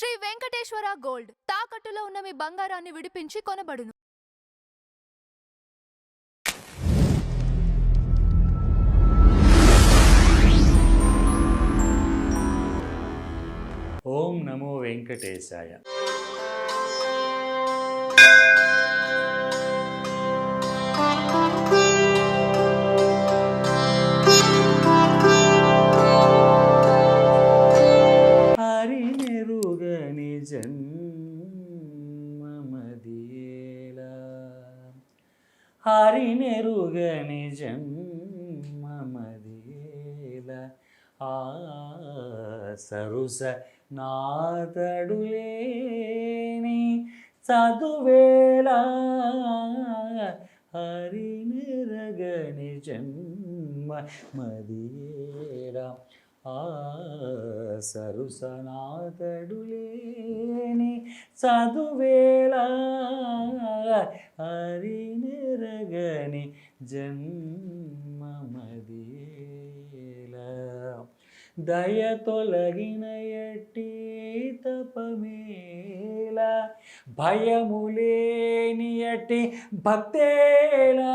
Shri Venkateswara gold తాకట్టులో ఉన్న మీ బంగారాన్ని విడిపించి కొనబడును. ఓం నమో వెంకటేశాయ. హరినెరుగని జన్మమదియేలా, హరినెరుగని జన్మమదియేలా, ఆ సరుస నాతడులేని చదువేలా, హరినెరగని జన్మమదియేలా, ఆ సరుసనాతడులేని చదువేలా, హరినెరగని జన్మమదియేలా, దయ తొలగిన ఎట్టి తపమేలా, భయములేని ఎట్టి భక్తేలా,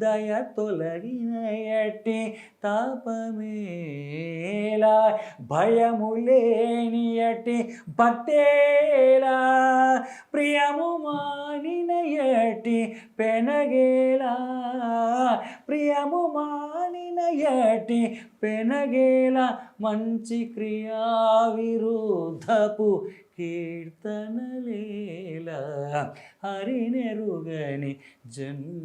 దయ తొలగిన ఎట్టి తాపమేలా, భయములేని ఎట్టి భక్తేలా, ప్రియము మానిన ఎట్టి పెనగేలా, ప్రియము మానిన ఎట్టి పెనగేలా, మంచి క్రియా విరుద్ధపు కీర్తనలేలా, హరినెరుగని జన్మమదియేలా,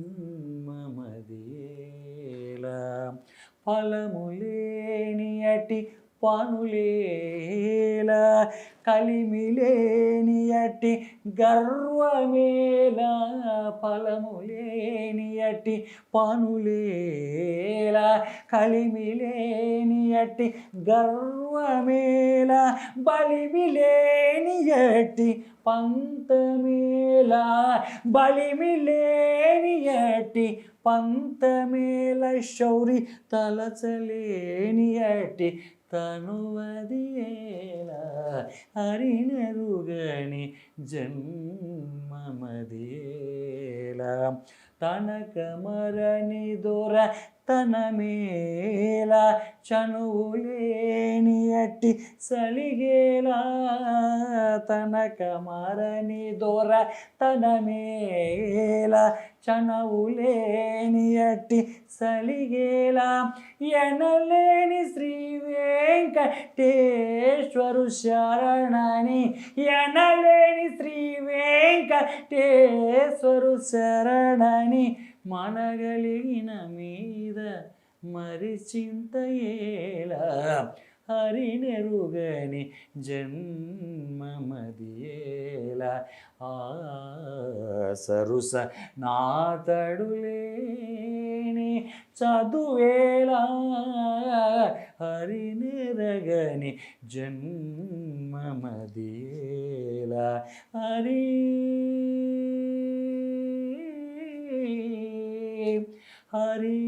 ఫలములేని అటి పనులేలా, కలిమిలేని అటి గర్వమేలా, ఫలములేని అటి పనులేలా, కలిమిలేని అటి గర్వమేలా, బలిమిలేని అటి పంతమేలా, బలిమిలేని అటి పంతమేల, శౌరి తలచలేని అటి తనువదియేలా, హరినెరుగని జన్మమదియేలా, తనకమరని దొర తనమేలా, చనువులేని అట్టి సలిగేలా, తనకమరని దొర తనమేలా, చనువులేని అట్టి సలిగేలా, ఎనలేని శ్రీ వెంకటేశ్వరు శరణని, ఎనలేని శ్రీ వెంకటేశ్వరు శరణని, మనగలిగిన మీద మరి చింతయేలా, హరినెరుగని జన్మమదియేలా, ఆ సరుస నాతడులేని చదువేలా, హరినెరగని జన్మమదియేలా, హరి హరి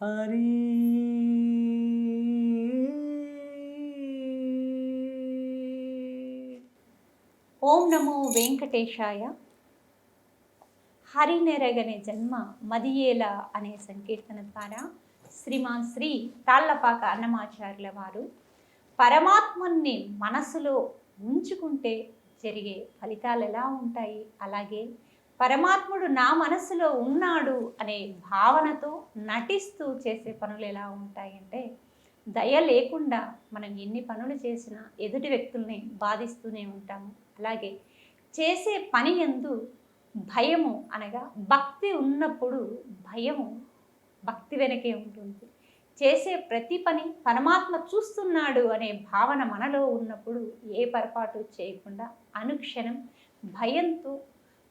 హరి. ఓం నమో వెంకటేశాయ. హరినెరగని జన్మ మదియేలా అనే సంకీర్తన ద్వారా శ్రీమాన్ శ్రీ తాళ్లపాక అన్నమాచార్యుల వారు పరమాత్మని మనసులో ఉంచుకుంటే జరిగే ఫలితాలు ఎలా ఉంటాయి, అలాగే పరమాత్ముడు నా మనసులో ఉన్నాడు అనే భావనతో నటిస్తూ చేసే పనులు ఎలా ఉంటాయంటే, దయ లేకుండా మనం ఎన్ని పనులు చేసినా ఎదుటి వ్యక్తుల్ని బాధిస్తూనే ఉంటాము. అలాగే చేసే పని యందు భయము అనగా భక్తి ఉన్నప్పుడు భయము భక్తి వెనకే ఉంటుంది. చేసే ప్రతి పని పరమాత్మ చూస్తున్నాడు అనే భావన మనలో ఉన్నప్పుడు ఏ పొరపాటు చేయకుండా అనుక్షణం భయంతో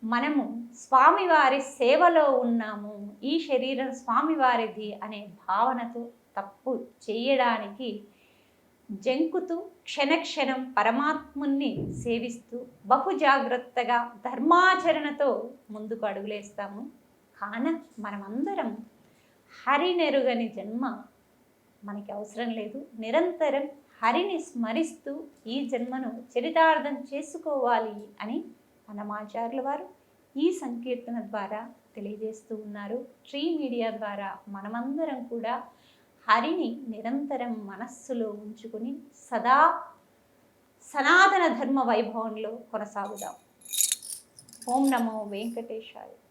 మనము స్వామివారి సేవలో ఉన్నాము, ఈ శరీరం స్వామివారిది అనే భావనతో తప్పు చేయడానికి జంకుతూ క్షణక్షణం పరమాత్ముని సేవిస్తూ బహు జాగ్రత్తగా ధర్మాచరణతో ముందుకు అడుగులేస్తాము. కాన మనమందరం హరినెరుగని జన్మ మనకి అవసరం లేదు. నిరంతరం హరిని స్మరిస్తూ ఈ జన్మను చరితార్థం చేసుకోవాలి అని అన్నమాచార్యుల వారు ఈ సంకీర్తన ద్వారా తెలియజేస్తూ ఉన్నారు. ట్రీ మీడియా ద్వారా మనమందరం కూడా హరిని నిరంతరం మనస్సులో ఉంచుకుని సదా సనాతన ధర్మ వైభవంలో కొనసాగుదాం. ఓం నమో వెంకటేశాయ.